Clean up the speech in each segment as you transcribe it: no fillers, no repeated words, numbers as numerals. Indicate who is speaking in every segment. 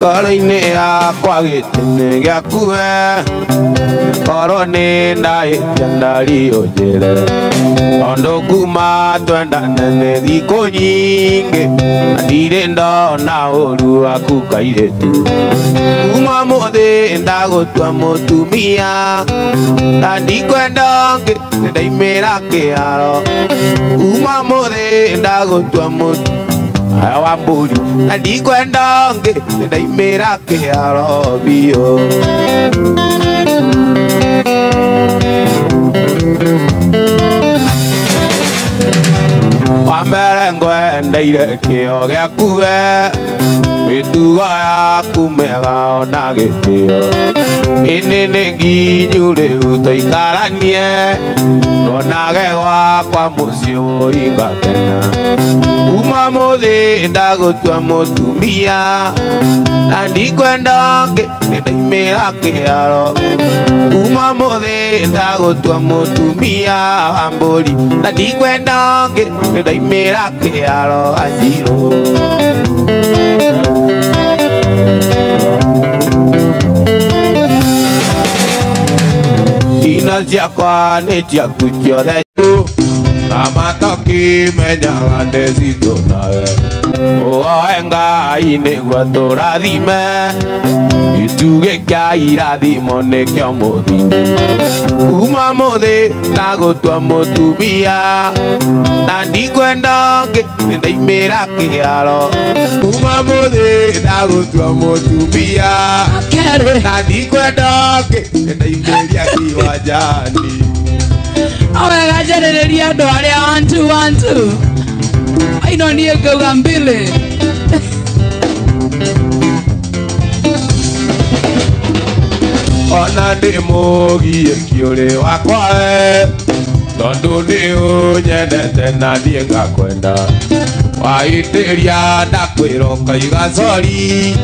Speaker 1: Kalini akwa gitine gyakuwe Korone ndai tiandari ojere Ondo kuma twenda nene dhiko nyinge Ndire ndo na oru aku kairetu Kuma mothe ndago twa motumia Nandi kwenda nge ndaimera kearo Kuma mothe ndago twa motumia Awamburi Nandi kwenda nge ndaimera kearo bio Wambere ngwendeire kĩo gĩakuwe mĩtugo yaku mĩega ona gĩtĩo ĩnĩ nĩ nginyu rĩu tũikaranie ndonage gwakwa mũciĩ ũyũ ngakena kuma mũthĩ ndagũtua mũtumia na ndikwenda ndaimĩra kĩharo kuma mũthĩ ndagũtua mũtumia wa mbũri na ndikwenda ndaimĩra kĩharo Anjirũ Ina ciakwa nĩ ciaku ciothe Namatoki menyaga ndĩcitũ nawe Ũoe Ngai nĩguo tũrathime Gĩtugĩ kĩa irathimo nĩkĩo mũthingi Kuma mũthĩ ndagũtua mũtumia Na ndikwenda ndaimĩra kĩharo Kuma mũthĩ ndagũtua mũtumia Na ndikwenda ndaimĩria kĩwanjani
Speaker 2: Awega jerereria andũ arĩa wantu Aino niĩ ngauga mbili
Speaker 1: Ona ndĩ mũgiĩki ũrĩ wakwa Tondũ nĩ ũnyendete na niĩ ngakwenda Waitĩria ndakwĩra ũkaiga sori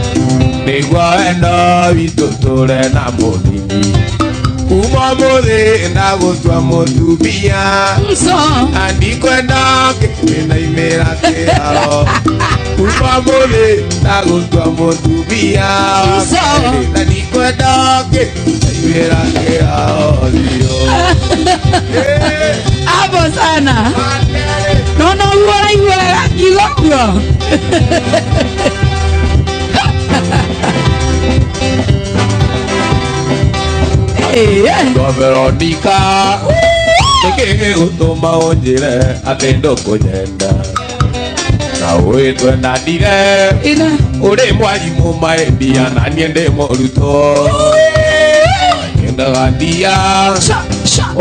Speaker 1: Nĩguo wendo witũ tũre na mũthingi Kuma mũthĩ ndagũtua mũtumia Na ndikwenda ndaimĩra kĩharo Kuma mũthĩ ndagũtua mũtumia Na ndikwenda ndaimĩra kĩharo
Speaker 2: Hapo sana Nono uora iwega kilogo
Speaker 1: Ndo Veronica Nĩkĩ gũtũma ũnjĩre atĩ ndũkũnyenda Na wĩtwe na ndire Ũrĩ mwarimũ maendia na niĩ ndĩ mũrutwo Nyendaga ndia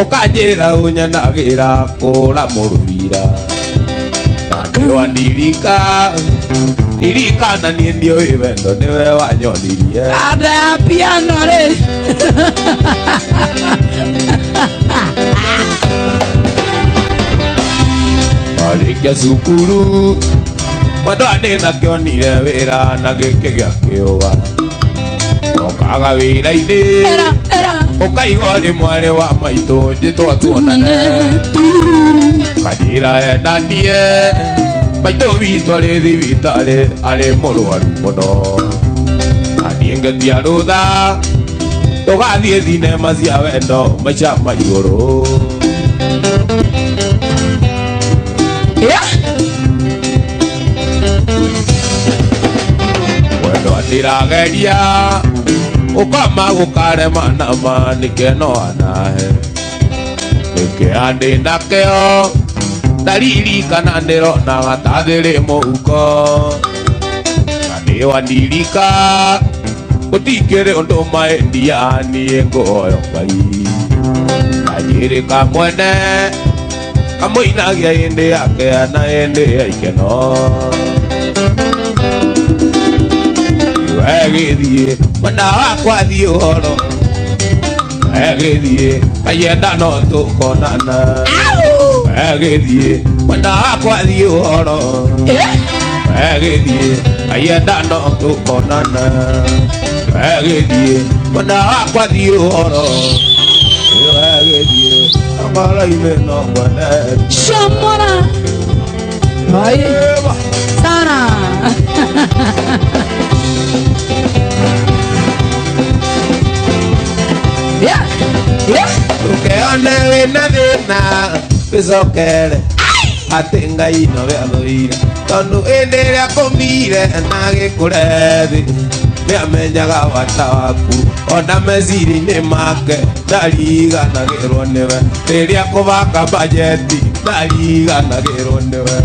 Speaker 1: Ũkanjĩra ũnyenagĩra kũra mũrũira Na nĩwandirika Ndirikana niĩ ndiũĩ wendo nĩwe wanyonirie
Speaker 2: Ada ya piano rĩ
Speaker 1: Warĩkia cukuru Mwendwa nĩnakĩonire wĩra na gĩkĩ gĩa kĩũga Okaga wĩra-inĩ Ũkaigua ũrĩ mwarĩ wa maitũ njĩtwo tuonane Kanjĩra endanie Maitũ witũ arĩ thibitarĩ arĩ mũrwaru mũno Na niĩ ngĩtia rũtha Tũgathiĩ thinema cia wendo maica ma igũrũ Wendo ndĩrageria Ũkama gũkarema nama nĩkeno anahe Nĩkĩa ndĩ nakĩo Ndaririkana ndĩronaga ta thĩrĩ mũhuko Na nĩwandirika Gũtikĩrĩ ũndũ maendia niĩ ngũhoyo Ngai Kanjĩrĩka mwene Kamũinagia hĩndĩ yake na hĩndĩ ya ikeno Wegĩthiĩ mwena wakwa thiĩ ũhoro Wegĩthiĩ kayenda no tũkonana Wegĩthiĩ mwena wakwa thiĩ ũhoro Wegĩthiĩ kayenda no tũkonana Wegĩthiĩ mwena wakwa thiĩ ũhoro Wegĩthiĩ amara-inĩ no mwene
Speaker 2: Shamora Sana
Speaker 1: wĩna wĩcokere atĩ Ngai no we athũire tondũ hĩndĩ ĩrĩa kũmire na gĩkũre thĩ nĩamenyaga bata waku ona meciria-inĩ make ndariganagĩrwo nĩwe rĩrĩa kũbanga bajeti ndariganagĩrwo nĩwe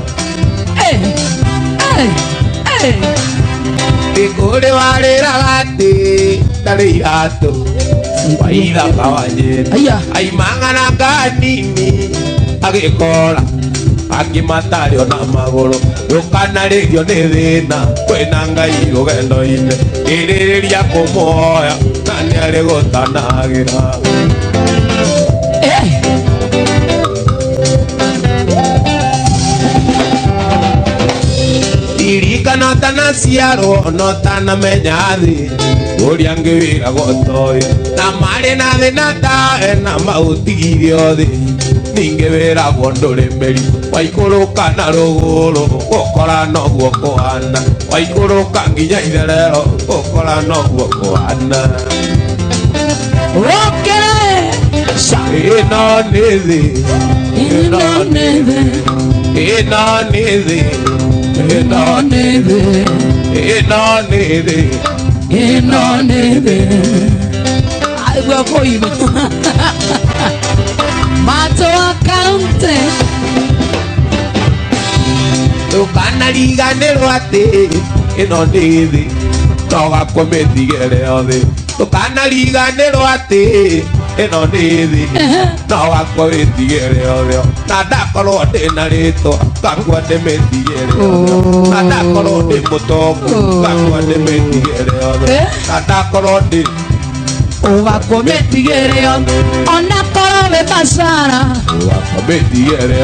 Speaker 1: Kũrĩ warĩraga atĩ ndarĩ iratũ waithaka wanjĩra aimang'ana kanini agĩkora akĩmatarĩ ona magũrũ ndũkanarĩrio nĩ thĩna kwĩna Ngai rũgendo-inĩ ĩrĩrĩria kũmũhoya na nĩarĩ gũtanagĩra Irikana tanaciarwo no tanamenya thĩ ũrĩa ngĩwĩragwo toĩ na marĩ na thĩna tawe na maũtigire thĩ ningĩ wĩragwo ndũrĩmĩri waikũrũka na rũgũrũ gũkora noguo kũhana waikũrũka nginya itherero gũkora noguo kũhana ĩno nĩ thĩ ĩno nĩ thĩ ĩno nĩ thĩ ĩno nĩ thĩ ĩno nĩ thĩ ĩno nĩ thĩ
Speaker 2: Agua kũiba Mato akante
Speaker 1: Ndũkanariganĩrwo atĩ ĩno nĩ thĩ no gakũmĩtigĩre thĩ Ndũkanariganĩrwo atĩ ĩno nĩ thĩ no gakũmĩtigĩre thĩ na ndakorwo ndĩna rĩtwa ngakua ndĩmĩtigĩre na ndakorwo ndĩ mũtongo ngakua ndĩmĩtigĩre na ndakorwo ndĩ
Speaker 2: Ugakometigere ona koro we basara
Speaker 1: ugakometigere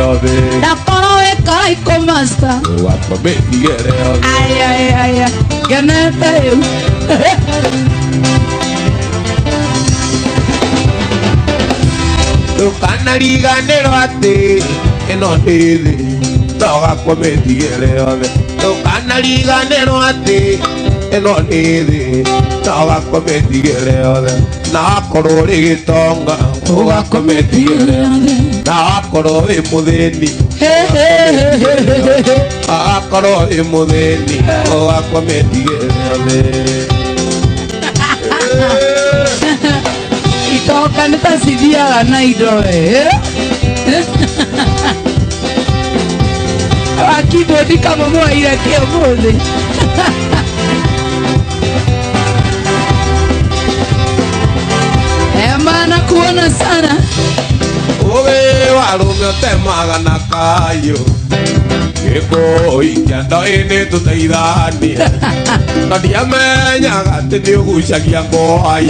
Speaker 2: na koro we karaiko master
Speaker 1: ugakometigere
Speaker 2: ay ganete
Speaker 1: Ndũkanariganĩrwo atĩ ĩno nĩ thĩ no gakometigere Ndũkanariganĩrwo atĩ ĩno nĩ thĩ no gakometigere na akorwo ũrĩ gĩtonga ũgakometigere na akorwo wĩ mũthĩni akorwo wĩ mũthĩni ũgakometigere
Speaker 2: Itoka nitasidiaga na indo Akibodi kama mwaira kĩomuthĩ Emana kuona sana
Speaker 1: Ũgĩ warũme ũtemaga na kayũ gĩkũikia ndoĩ-inĩ tũteithanie na ndiamenyaga atĩ nĩ ũgucagia ngũai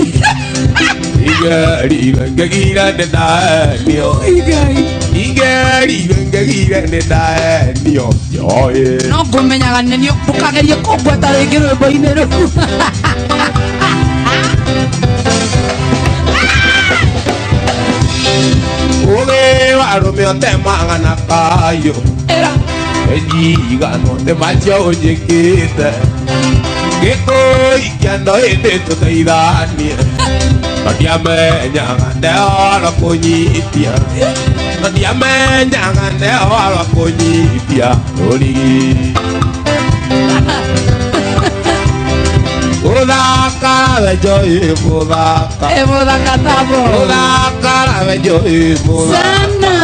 Speaker 1: igerire ngĩgire nĩ ndaenio igerire ngĩgire nĩ ndaenio njoĩ
Speaker 2: no ngũmenyaga nĩ ndũkagerie kũngweta rĩngĩ rwĩmbo-inĩ rũu
Speaker 1: Ũgĩ warũme ũtemaga na kayũ Ejigano te macho ojekite Gĩkũikia ndoĩ-inĩ tũteithanie na ndiamenyaga ndehoro kũnyitia na ndiamenyaga ndehoro kũnyitia rũrigi Gũthaka we njoĩ gũthaka
Speaker 2: mũthaka tabo
Speaker 1: Gũthaka we njoĩ gũthaka
Speaker 2: sana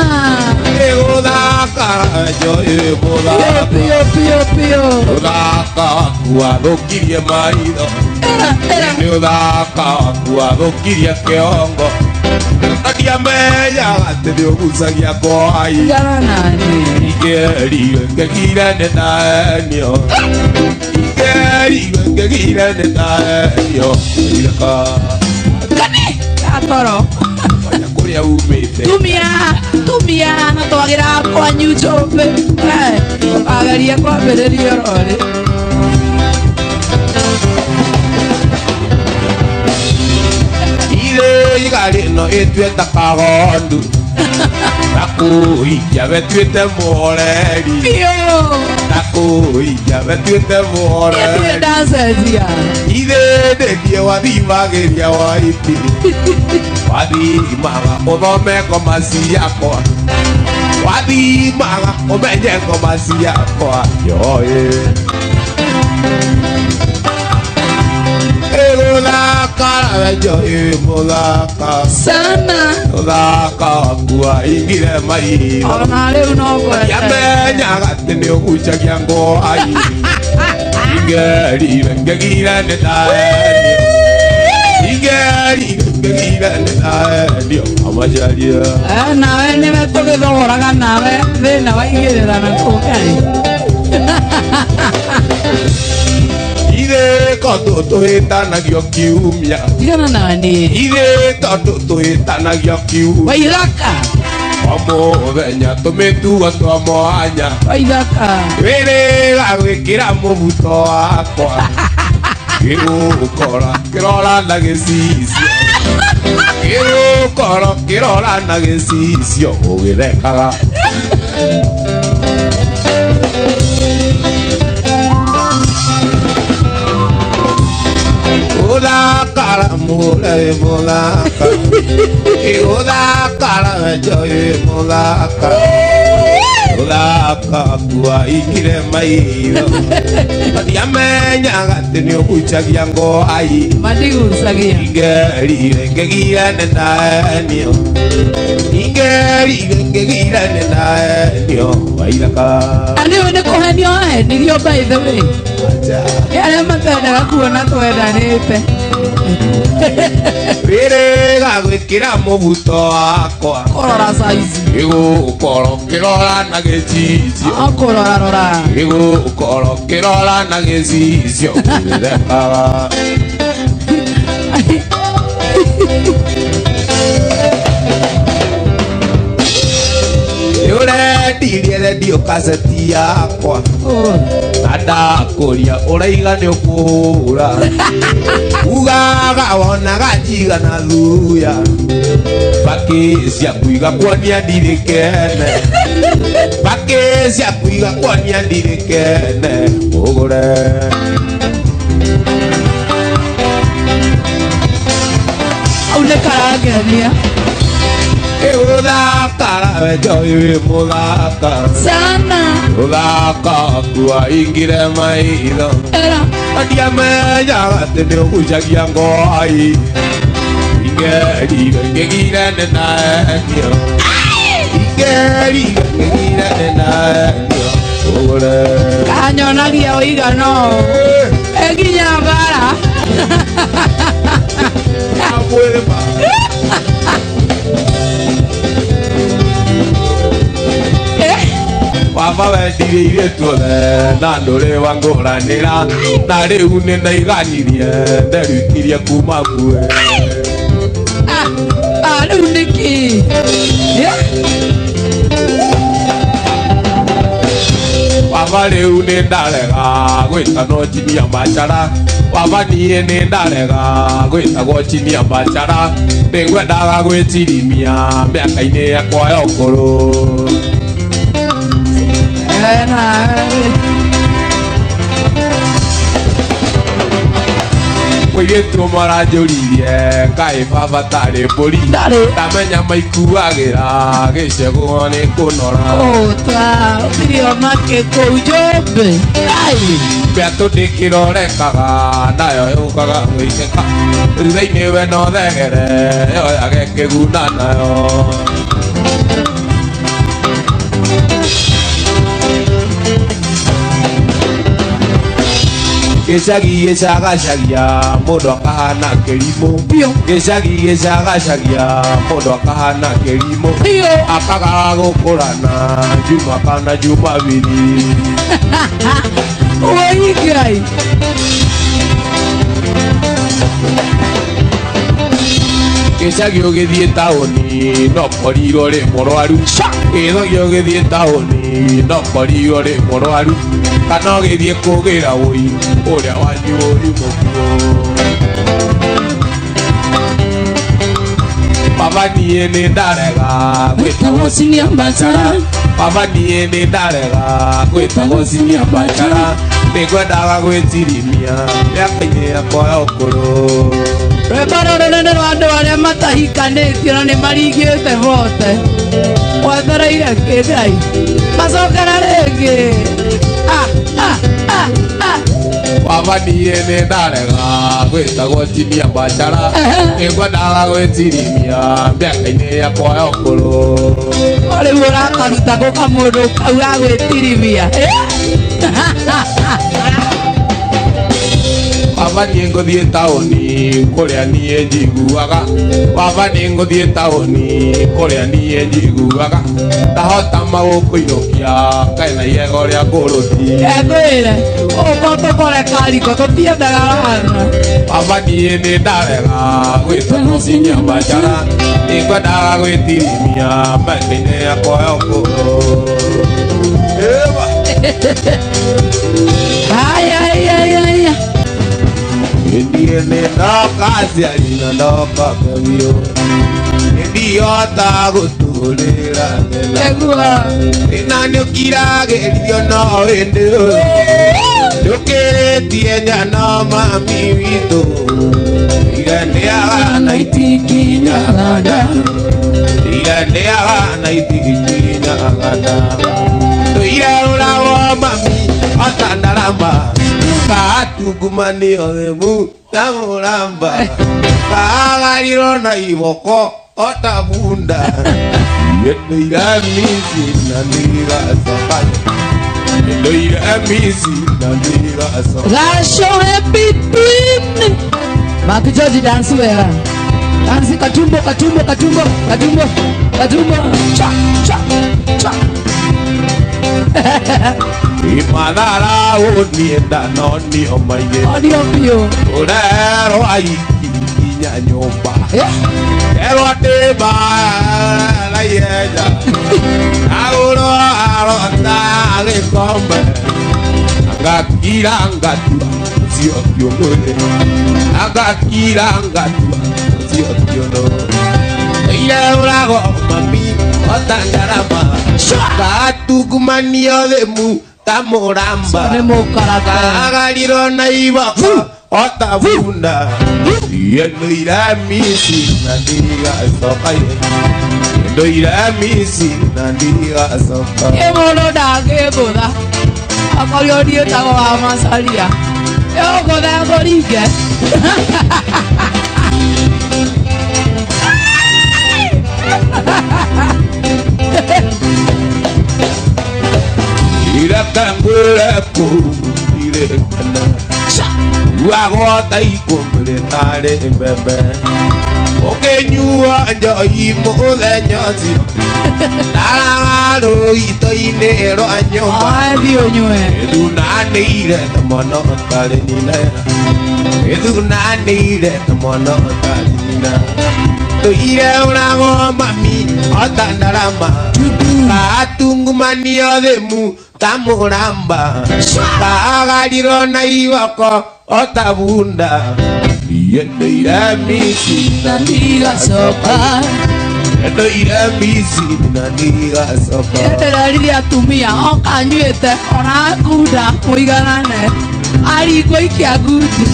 Speaker 1: Gũthaka we njoĩ gũthaka
Speaker 2: Pio
Speaker 1: Gũthaka wathũkirie maitho nĩ ũthaka wathũkirie kĩongo na ndiamenyaga atĩ nĩ ũgucagia ngũai igerire ngĩgire nĩ ndaenio igerire ngĩgire nĩ ndaenio ireka
Speaker 2: atoro
Speaker 1: kũrĩa umĩte
Speaker 2: tumia na twagĩra kwanyu njũmbĩ ageria kwambĩrĩria ororĩ
Speaker 1: Igarĩ no ĩtuĩte kagondu Nakũikia we tuĩte mũhoreri Nakũikia we tuĩte mũhoreri
Speaker 2: Ndacejia
Speaker 1: Ithĩ ndĩthiĩ wathimagiria waiti wathimaga uthome ngoma ciakwa wathimaga umenye ngoma ciakwa yoe Muthaka joe muthaka
Speaker 2: sana
Speaker 1: muthaka kwa ingire mai
Speaker 2: ona riu no kwenda
Speaker 1: yamenyaga tene ugucagia ngo ai ingeri ngegira ne tae ingeri ngegira ne tae dio amajaria
Speaker 2: nawe ni metugithogoraga nawe thina waigirira na kukai
Speaker 1: Ire koto tuhitanagio kiumia
Speaker 2: tigana nani
Speaker 1: Ire koto tuhitanagio kiumia
Speaker 2: Waithaka
Speaker 1: Omuthenya tumitua twa mwanya
Speaker 2: Waithaka
Speaker 1: Wĩrĩga gwĩkĩra mũbuto wakwa Gĩgũkora kĩrora na gĩcicio Gĩgũkora kĩrora na gĩcicio ũgĩthekaga Udakara mule mulaka Udakara joy mulaka Udaka kwa ikire mairo Yamenya gatini ukuchagia ngo ai
Speaker 2: Madigusagia
Speaker 1: Ingeri ngegira nendanio Ingeri ngegira nendanio Waithaka
Speaker 2: Aniwe ni kuhenio nirio by the way Yale matenda kuona twendanite
Speaker 1: Wĩrĩga gwĩkĩra mũbuto wakwa
Speaker 2: Korora saizi
Speaker 1: Gĩgũkoro kĩrora na gĩcicio
Speaker 2: Korora
Speaker 1: Gĩgũkoro kĩrora na gĩcicio Ũgĩthekaga Nĩũrendirie redio kaseti yakwa Ndakũria ũraiga nĩũkũhũra Ugaga wonaga njigana thuya Mbakĩ cia kũiga kuonia ndirĩ kene Mbakĩ cia kũiga kuonia ndirĩ kene Ũgũre
Speaker 2: Au nĩ karangenia
Speaker 1: Udakara joy muthaka
Speaker 2: Sana
Speaker 1: Udaka kwa ingire maitho
Speaker 2: Era
Speaker 1: Ndiamenyaga atĩ nĩũgucagia ngo ai Ingeri ngĩgire nenanio Ingeri ngĩgire nenanio Ũgũre
Speaker 2: Kanyonagia ũigano Eginya mbara
Speaker 1: Amwĩma Baba wendire iretu othe na ndũrĩ wangũranĩra na rĩu nĩ ndaiganirie nderukirie kuma kuwe
Speaker 2: rĩu nĩkĩ
Speaker 1: Baba rĩu nĩ ndarega gwĩtanwo chinia machara Baba niĩ nĩ ndarega gwĩtagwo chinia machara nĩngwendaga gwĩcirimia mĩaka-inĩ yakwa ya ũkũrũ Mũirĩtu maranjũririe kaĩ baba tarĩ mbũri ndamenya maikuagĩra gĩcegũ nĩ kũnora
Speaker 2: Twakirio makĩ kũu Njũmbĩ
Speaker 1: Mbĩatũ ndĩkĩrorekaga nayo yũkaga gwĩkĩka thutha-inĩ we no thegere yoyage kĩguna nayo Gĩcagi gĩcagacagia mũndũ akahana kĩrimũ Gĩcagi gĩcagacagia mũndũ akahana kĩrimũ Akaga gũkũrana Juma kana Jumapili
Speaker 2: Ũigai
Speaker 1: Gĩcagi ũgĩthiĩ taũni no korirwo rĩ mũrwaru Gĩthogĩ ũgĩthiĩ taũni no korirwo rĩ mũrwaru Kana ũgĩthiĩ kũgĩra ũi ũrĩa wanyu ũri mũkuo Baba niĩ nĩ ndarega gwĩtagwo cinia mbachara Baba niĩ nĩ ndarega gwĩtagwo cinia mbachara nĩngwendaga gwĩtirimia mĩaka-inĩ yakwa ya ũkũrũ.
Speaker 2: Rwĩmbo rũnene rwa andũ arĩa matahikanĩtio na nĩmaringĩte vote wethereire kĩngai macokera rĩngĩ.
Speaker 1: Baba niĩ nĩ ndarega gwĩtagwo Jimmy Ambachara, nĩngwendaga gwĩtirimia mĩaka-inĩ yakwa ya ũkũrũ.
Speaker 2: Rĩu ũrakaruta gũka mũndũ kau ga gwĩtirimia.
Speaker 1: Baba niĩ ngũthiĩ taũni kũrĩa niĩ njiguaga, baba niĩ ngũthiĩ taũni kũrĩa niĩ njiguaga, ndahota magũkũinũkia kaena igego rĩa ngũrũthi.
Speaker 2: Ekwĩre ũko tũkore kariko tũtiendaga rana.
Speaker 1: Baba niĩ nĩ ndarega gwĩtagwo Jimmy Ambachara, nĩngwendaga gwĩtirimia mĩaka-inĩ yakwa ya ũkũrũ.
Speaker 2: Ayayayaya
Speaker 1: Niĩ nĩ ndoka ciarina ndoka mbegio, nĩndihota gũtũũrĩra thĩna.
Speaker 2: egua
Speaker 1: Thĩna nĩũkiragĩrio no hĩndĩ ũyũ, ndũkĩrĩtie nyana mami witũ, iganĩaga na itikinyaga nda, iganĩaga na itikinyaga nda. Tũire ũragwo mami otandarama, katungumanio themu ta mũramba, kagarirwo na iboko ota bunda. Ndoira misi na ndigacoka, ndoira misi na ndigacoka.
Speaker 2: gashohe pipini Maki George dance wega dance katumbo katumbo katumbo katumbo katumbo cha cha cha.
Speaker 1: Imadara unienda noni omaye,
Speaker 2: Audio pio
Speaker 1: urero aikinya nyumba, ero ateba la yeja, aguro arota gikombe, agakira ngatua sio kiomole, agakira ngatua sio kiono. Ile urago mami otandarama, katugumanio themu ta mũramba,
Speaker 2: ne mukaraga
Speaker 1: kagarirwo na iboko ota bunda. Ndoira misi na ndigacoka, ndoira misi na ndigacoka.
Speaker 2: Emono ndangĩgũtha akorio ndiĩtagwo wa Macharia ũgũtha ngũringe.
Speaker 1: Irakangureko irekana, wagota ikumbre tare mbembe, okenyua njoi mũthenya ũcio, ndaragaro ito-inĩ rwa nyũmba.
Speaker 2: Thiĩ ũnyue
Speaker 1: Ithunanĩire ta mwana ũtarĩ nyina, ithunanĩire ta mwana ũtarĩ nyina. Tũire ũragwo mami otandarama, katungumanio themu ta mũramba, kagarirwo na iboko ota bunda. Ndoira misi na
Speaker 2: ndigacoka
Speaker 1: ndoira misi na ndigacoka.
Speaker 2: ndĩreririe atumia oka nyuĩte ona ngunda mũiganane aringwo ikia ngundi.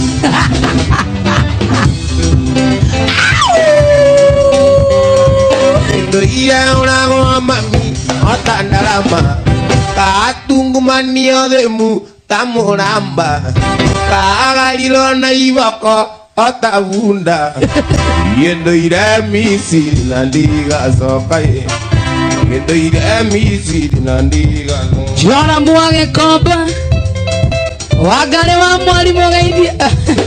Speaker 1: Ndoira ũragwo mami otandarama, katungumanio themu ta mũramba, kagarirwo na iboko ota bunda. Ndoira misi na ndigacoka, ndoira misi na ndigacoka.
Speaker 2: Jona Mwagĩkomba Wangari wa mwarimũ geithie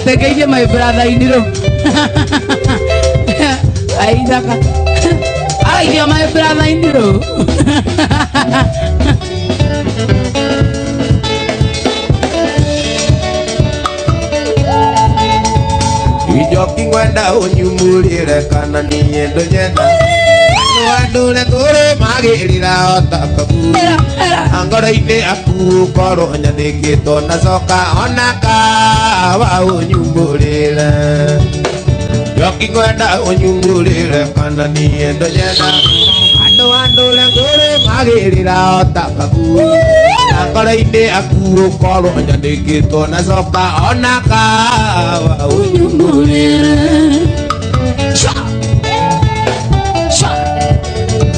Speaker 2: tegeithie my brother iniro aithaka aithio my brother iniro.
Speaker 1: Ijoki ngwenda unyumurire kana niĩ ndũnyenda, andũre kũrĩ magĩrĩra otakabu, ngoro-inĩ aku korwo nyathĩkĩtwo na coka ona kawa ũnyumũrĩre. Njoki ngwenda unyumurire kana niĩ ndũnyenda, ando lengore magirira otakaku akora inde akuro koro nyandikito na soka onaka unyumurira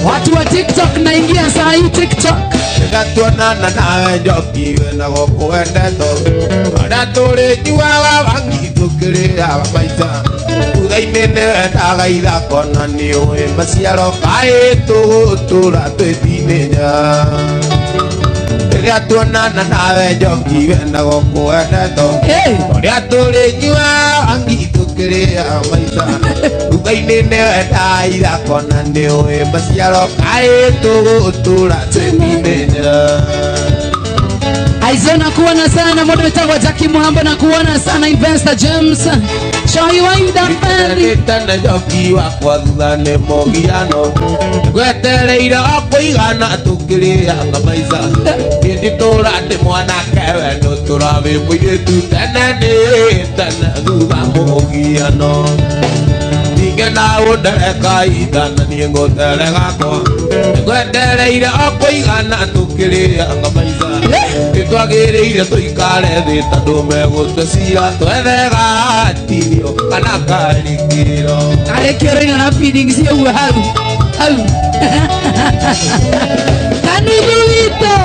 Speaker 2: watu wa TikTok naingia saa hii TikTok
Speaker 1: gatuana na nawe joki na gokwenda to adatore jiwa wangi tukire abaita udaine ne tagaida kona ni oe masiaro kae to tura twetineja gatuana na nawe joki na gokwenda to adatore jiwa wangi tukire abaita udaine ne tagaida kona ni oe masiaro kae to tura twetineja.
Speaker 2: Aizona kuona sana moderator wa Jackie Muhamba na kuona sana Investor James. Show you why that family.
Speaker 1: Tana joki wa kwa dhane mogiano. Gwetereire akuigana tukiria ngamaisa. Ndi tora de mwana kewe no turabe muye tu tana ne tana duba mogiano. Ngena udereka idana ni ngotereka ko. Gwetereire akuigana tukiria ngamaisa. Twagiriire tuikare thi tondu megutwicira twethega tirio kana karikiro
Speaker 2: Karikiro na feelings you have. Kanugulito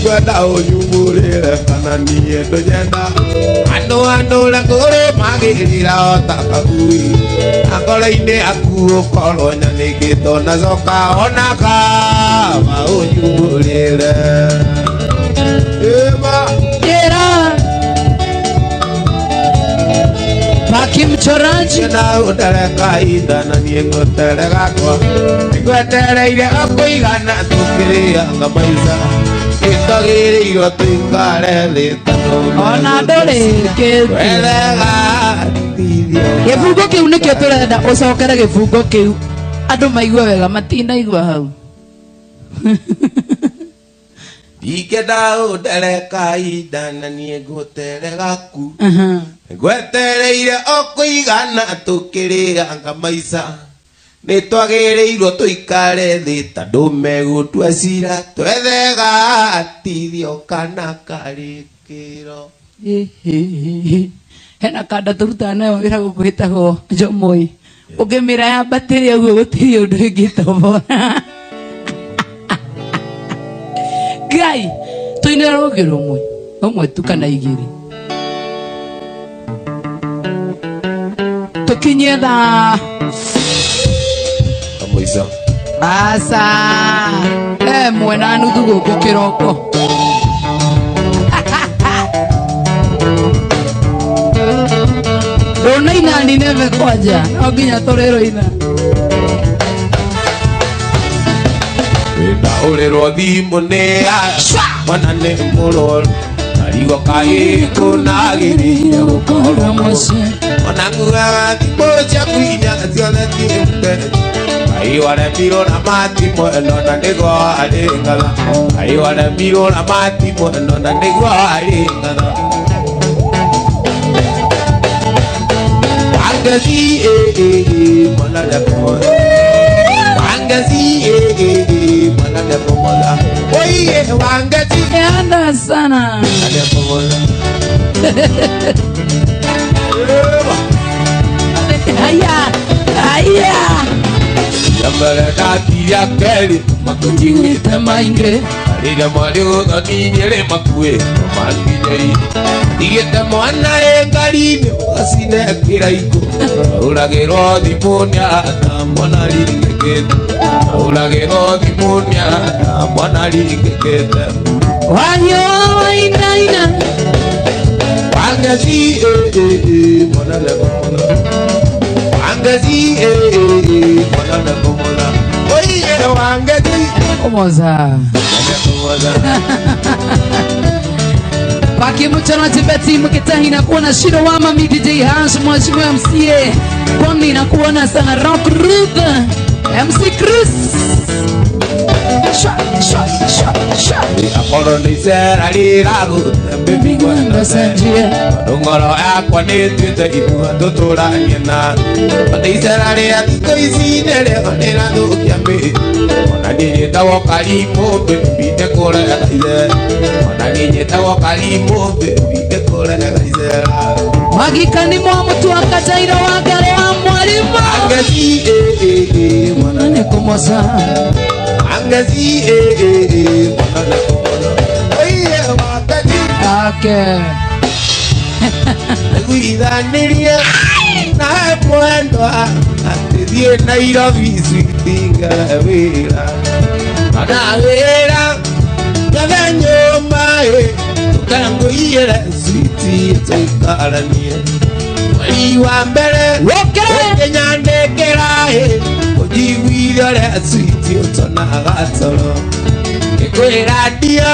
Speaker 1: Kwenda unyumurire kana niye ndojenda ando lengore magirira otakagui akora-ine aku korwo nyanigito na coka onaka wa unyumurire ema
Speaker 2: era Paki mchoraji
Speaker 1: na udereka idana niye ngoterega kwa ngwetereire akuigana tukiria ngamaisa itogiriirwo tuikare thi
Speaker 2: ona ndoreke gifungo kiu nikio turenda ucokere gifungo kiu andu maigua wega matinaigua hau
Speaker 1: ikenda udereka idana niye ngoterega ku ngwetereire okuigana tukiria ngamaisa nitwagiriirwo tuikare thi tondu megutwecira twethega tithio kana karikiro
Speaker 2: hena kanda turuta nayo wira gukwitagwo Njomoi ungimira ya batiri aguo gutiri undu ingitobora Ngai tuinira rugiro umwe tu kana igiri tukinye tha
Speaker 1: kamuiza
Speaker 2: asa mwena nuthu guku kiroko rona ina ni neve kwaja oginya torero ina
Speaker 1: wenda urerwo thimu ni mwana ni murwaru arigo kai kunagiriire gukorwo muci ona ngugaga thimũ ciaku inya ciothe tiĩmbe ai waremirwo na matimũ ĩno na nĩguo arĩ ngatha ai waremirwo na matimũ ĩno na nĩguo arĩ ngatha wangeci mwana ndekomola wangeci mwana ndekomola oiye wangeci
Speaker 2: anda sana
Speaker 1: ndekomola
Speaker 2: aya
Speaker 1: yambere datiria keri
Speaker 2: makujiwite mainge
Speaker 1: arira mwari uthoninyere makue manginyei igite mwana engari-ini ugasine kiraiko auragirwo thimũ-nĩ ata mwana ringĩkĩte auragirwo thimũ-nĩ ata mwana ringĩkĩte
Speaker 2: wanyo wainaina
Speaker 1: wangeci mwana ndekomola wangeci mwana ndekomola oiye wangeci
Speaker 2: omoza Paki mchana tibeti mkitahi na kuona Shiro Wama mi DJ Hash mwashimu MCA Kwani na kuona sana Rock Ruth MC Chris Shot
Speaker 1: akoro ni sera riragu baby gwenda senjie ngoro yakwa nĩ tuĩte ithuĩ tũtũranie na icera rĩa thikũ ici nĩrĩo rĩrathũkia mĩĩrĩ ona niĩ njĩtagwo Karimũ baby ndĩkũrega icera ona niĩ njĩtagwo Karimũ baby ndĩkũrega icera
Speaker 2: Magikani mwa mũtu wa Kajairo wa ngare wa Mwalimu
Speaker 1: Angeci
Speaker 2: mwana nĩ kũmoca
Speaker 1: Angeci mwana nĩ kũmoca oye wakati
Speaker 2: ake
Speaker 1: Guithanĩria na mwendwa atĩthiĩ Nairobi sweetie wĩra kana wĩra nyethe nyũmba tũkangũire sweetie tũikaranie mweri wa mbere ũkĩnyandĩkĩra ũnjiguire ũrĩa sweetie ũtonaga toro ngĩkwĩra ndia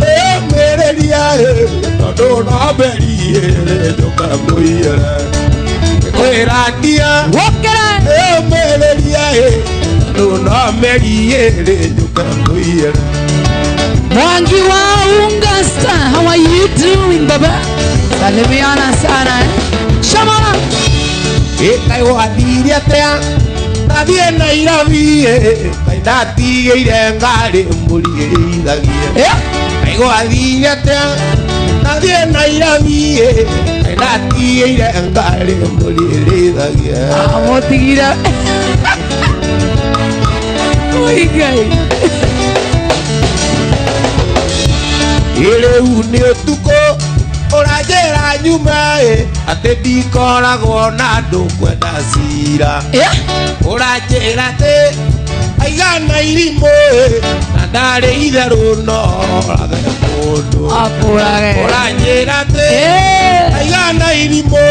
Speaker 1: mĩrĩria tondũ no mberie ndũkamũire ngĩkwĩra ndia mĩrĩria tondũ no mberie ndũkamũire
Speaker 2: Mwangi wa Ungasta, how are you doing, baba? Salimiana sana, Shamana.
Speaker 1: Kai wathire atia nathiĩ Nairobi ndatigĩire ngari mũrigĩithagie kai wathire atia nathiĩ Nairobi ndatigĩire ngari mũrigĩithagie
Speaker 2: mũtigire Oigai
Speaker 1: rĩu nĩ ũtukũ ũranjĩra nyuma atĩ ndikoragwo na andũ kwenda cira ũranjĩra atĩ aigana irimũ na ndarĩ itherũ norage mũndũ ũranjĩra atĩ aigana irimũ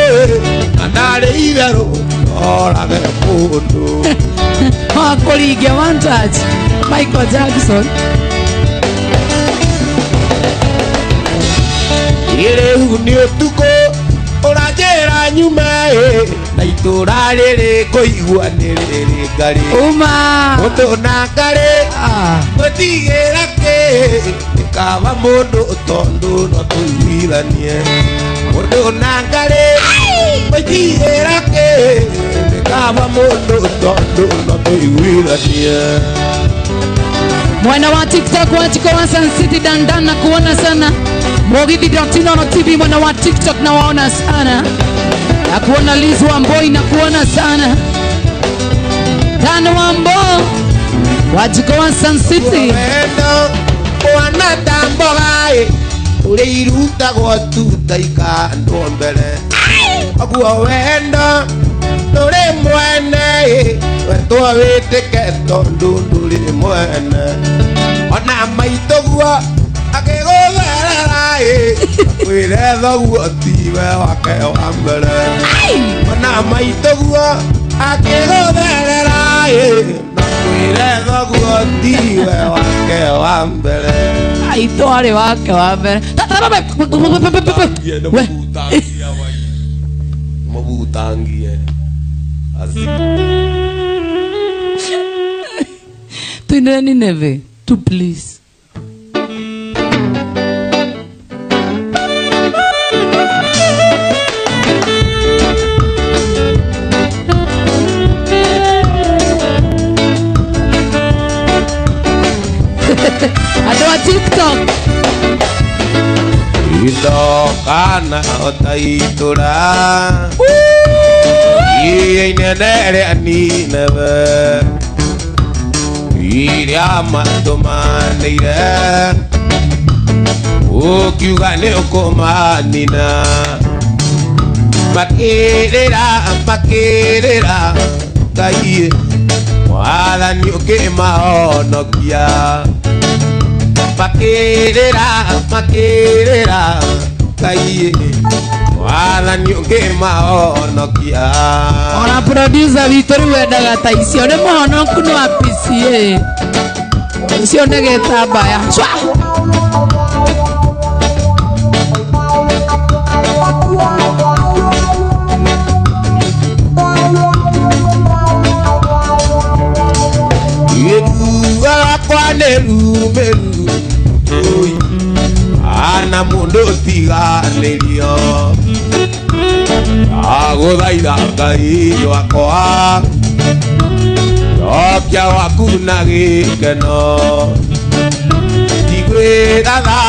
Speaker 1: na ndarĩ itherũ norage mũndũ
Speaker 2: wakũringia one touch Michael Jackson
Speaker 1: rĩu nĩ ũtukũ ũranjĩra nyuma na itũra rĩrĩ kũigua nĩ rĩrĩ ngarĩ mũndũ na ngarĩ gũtigĩra kĩ ĩkaba mũndũ tondũ no tũiguithanie mũndũ na ngarĩ gũtigĩra kĩ ĩkaba mũndũ tondũ no tũiguithanie
Speaker 2: Mwana wa TikTok wachikowa Sun City dandan na kuona sana Mogithi.Inono TV mwana wa TikTok na waona sana na kuona Liz Wamboi na kuona sana Tano Wambo wachikowa Sun City
Speaker 1: Wana tambogai uliirutagwo tuta ikandwo mbere aguo wendo ndũrĩ mwene wetwo wĩtĩke tondũ ndũrĩ mwene ona maitũguo akĩgũtherera akwĩre thoguo tiwe wake wa mbere ona maitũguo akĩgũtherera akwĩre thoguo tiwe wake wa mbere
Speaker 2: aitũ arĩ wake wa mbere
Speaker 1: mũbutangie
Speaker 2: Tuendele Nineve, to please. Adoa TikTok.
Speaker 1: Itokana otaitura inenere Nineve iria matumanire ukiuga nĩ ũkũmanina makĩrĩra Ngai Mwathani ũkĩmahonokia makĩrĩra Ngai Mwathani ũkĩmahonokia
Speaker 2: ona producer witũ rĩu endaga ta icio nĩ mũhonoku nĩ wa PCA icio nĩ gĩtambaya Ana
Speaker 1: na mundu tiganĩrio ndagũthaitha Ngai wakwa cokia waku na gĩkeno tigwĩratha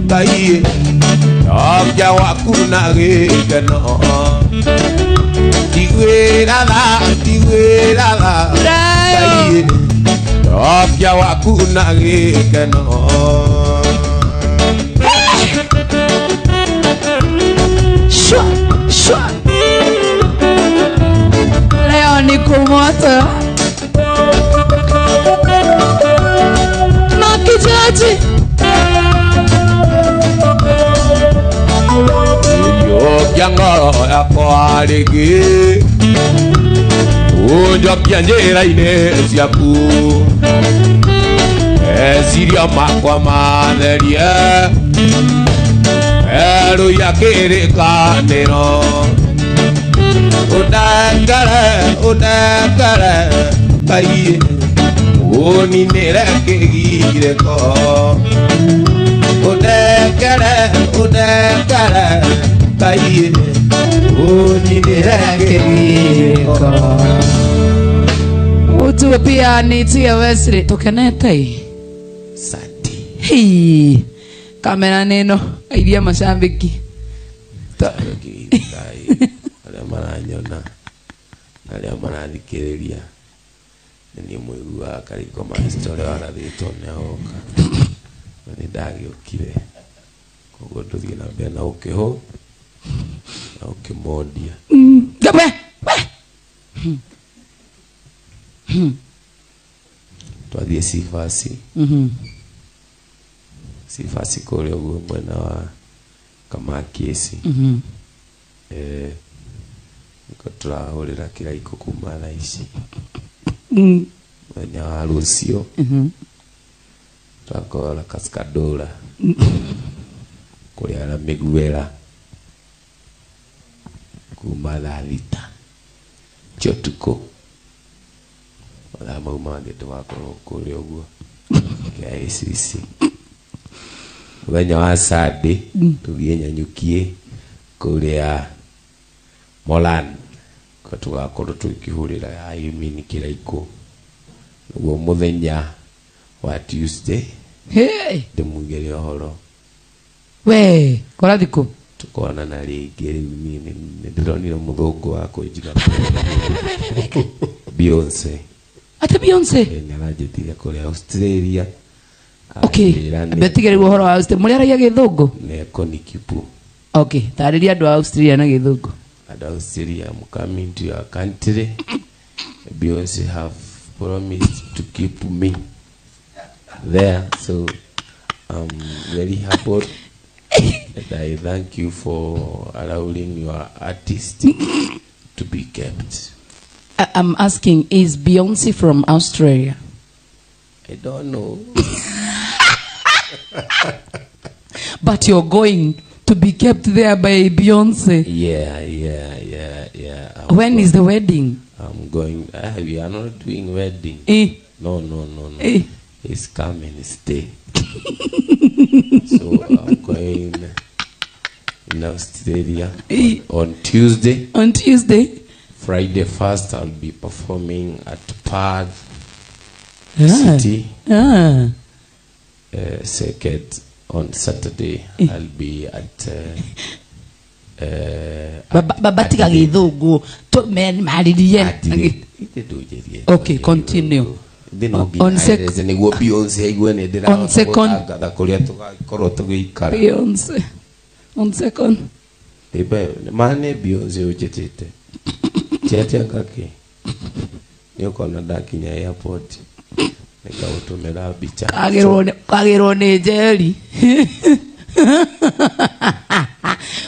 Speaker 1: Ngai cokia waku na gĩkeno tigwĩratha Ngai cokia waku na gĩkeno.
Speaker 2: Leo ni kumoto makijaji
Speaker 1: yokia ngoro yakwa rĩngĩ ũnjokia njĩra-inĩ ciaku meciria makwa matherie erũia kĩrĩkanĩro ũndengere Ngai ũninĩre kĩgirĩko ũndengere Ngai ũninĩre kĩgirĩko.
Speaker 2: Utuwe pia nitie Wesley tukenete
Speaker 1: Santi
Speaker 2: hii kamera neno aidia mashabiki
Speaker 1: arĩa maranyona arĩa marathikĩrĩria nĩ mũigua Kariko Mastory warathĩtwo nĩagoka na nĩndagĩũkire koguo ndũthiĩ na mbere na ũkĩhũ na ũkĩmondia twathiĩ Sifasi kũrĩa ũguo mwena wa Kamakĩci nĩko tũrahũrĩra kĩraiko kuma thaa ici mwenya wa rũciũ tũrakorora Kaskadũra kũrĩa na Mĩguera kuma thaa thita cia ũtukũ mathaa mau mangĩ tũgakorwo kũrĩa ũguo KICC. Mũthenya wa Sunday tũthiĩ Nyanyukie kũrĩa Molan ko tũgakorwo tũkĩhũrĩra ya Yumini kĩraiko. Nĩguo mũthenya wa Tuesday ndĩmugĩre ũhoro
Speaker 2: we kora thikũ
Speaker 1: tukonana rĩngĩ rĩu niĩ nĩndĩronire mũthũngũ wa kũnjiga Beyonce.
Speaker 2: Ate Beyonce
Speaker 1: nĩaranjĩtire kũrĩa Australia.
Speaker 2: Okay, betigĩrĩrwo ũhoro wa Australia mũrĩa aragia gĩthũngũ
Speaker 1: neko ni kipu.
Speaker 2: Okay, tarĩria andũ a Australia na gĩthũngũ.
Speaker 1: And Australia, I'm coming to your country. Beyonce have promised to keep me there, so I'm very happy. And I thank you for allowing your artist to be kept.
Speaker 2: I'm asking, is Beyonce from Australia?
Speaker 1: I don't know.
Speaker 2: But you're going to be kept there by Beyonce.
Speaker 1: Yeah.
Speaker 2: When is the wedding?
Speaker 1: I'm going. We are not doing wedding. No. It's coming, stay. So I'm going in Australia on Tuesday.
Speaker 2: On Tuesday.
Speaker 1: Friday first, I'll be performing at Perth City. Second, on Saturday, I'll be at
Speaker 2: Babatika githungu to men maririe. Okay, continue. On second, Beyonce. On second.
Speaker 1: Mane Beyonce ujitete. Chetia kake. Yoko na dakinya airport. Nika utumela bicha.
Speaker 2: Kagirone jeli.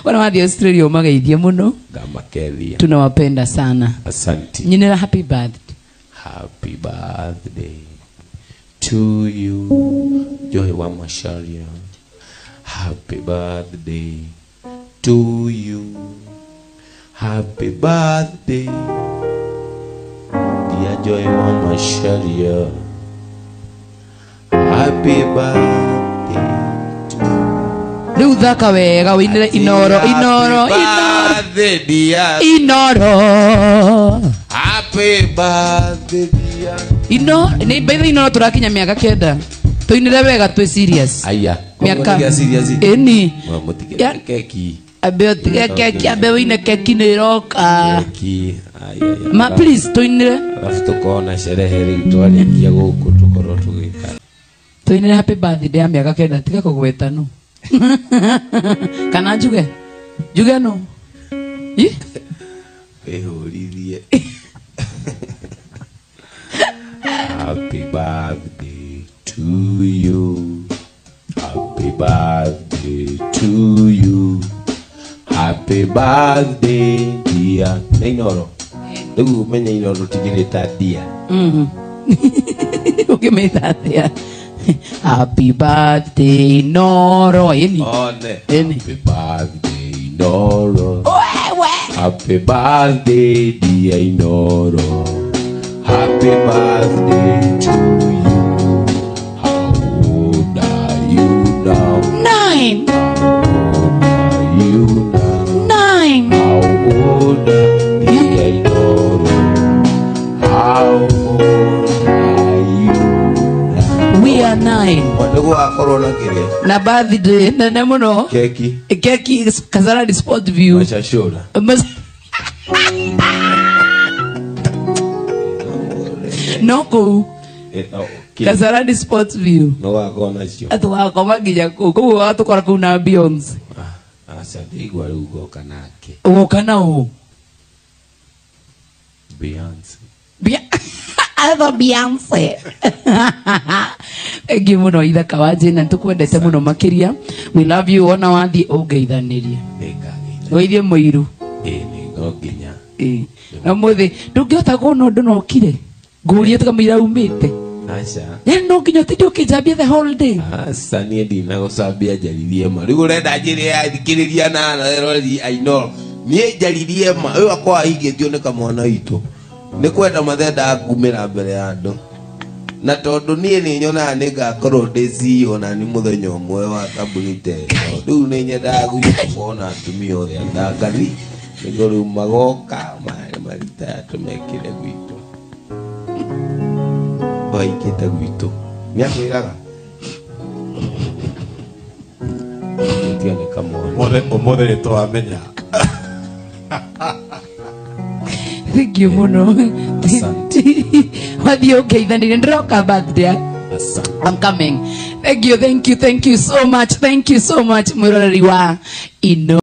Speaker 2: Wana wa Australia umageithie muno.
Speaker 1: Gamakelia.
Speaker 2: Tunawapenda sana.
Speaker 1: Asante.
Speaker 2: Nyinera happy birthday.
Speaker 1: Happy birthday to you, Joy wa Masharia. Happy birthday to you. Happy birthday, dear Joy wa Masharia. Happy birthday
Speaker 2: riu thaka wega winire inoro
Speaker 1: happy birthday dear
Speaker 2: ino ni bethe inoro turakinya miaka 9 tuinire wega twi serious
Speaker 1: aya
Speaker 2: miaka
Speaker 1: serious
Speaker 2: eni
Speaker 1: mutige keki
Speaker 2: abe keki abe wine keki ni roka
Speaker 1: keki
Speaker 2: ma please tuinire
Speaker 1: alafu tukona sherehe ri twarikia guku tukoro tugika
Speaker 2: tuinire happy birthday ya miaka 9 tiga kugweta no kana juge no
Speaker 1: ehorithie happy birthday to you happy birthday to you happy birthday dear Inoro riu menya Inoro tigirita dia
Speaker 2: ukimeta dia happy birthday Noro eni
Speaker 1: happy birthday Inoro happy birthday dear Inoro happy birthday to you how old are you now
Speaker 2: 9
Speaker 1: you now
Speaker 2: 9
Speaker 1: how old dear Inoro how old are you now
Speaker 2: we are 9
Speaker 1: Ndugu akoro na kire
Speaker 2: na birthday nene muno keki Kasarani Sport View
Speaker 1: mashashura
Speaker 2: noko Kasarani Sport View
Speaker 1: no akona cio
Speaker 2: atwakoma nginya kuko atukora kuna Beyonce
Speaker 1: asa ndigwa riu goka nake
Speaker 2: ugoka u
Speaker 1: Beyonce
Speaker 2: Ava Beyonce egi muno ithaka wa Jane tukwendete muno makiria we love you ona wathi ungeithanirie weithie muiru
Speaker 1: ni ngoginya
Speaker 2: na muthi ndungihota kuona undu no kire ngurie tukamira umite
Speaker 1: acha
Speaker 2: no nginya ti ndukijambia the whole day
Speaker 1: asa ni ndina gucambia njaririe ma riu urenda njire ya thikiriria na rori I know ni njaririe ma uyu akwa higithio ni kamwana itu ni kwenda mathenda ngumira mbere ya andu na tondu nie ni nyona ni ngakorwo ndeci ona ni muthenya umwe wa kambuni te riu ni nyenda guikona atumia othe ndangari nigo riu magoka marita tumekire gwitu waikite gwitu niakwiraga tione kamwana
Speaker 3: umothe ni twamenya
Speaker 2: thank you muno wathi ungeithanire ndiroka birthday I'm coming thank you so much mwiroreri wa Ino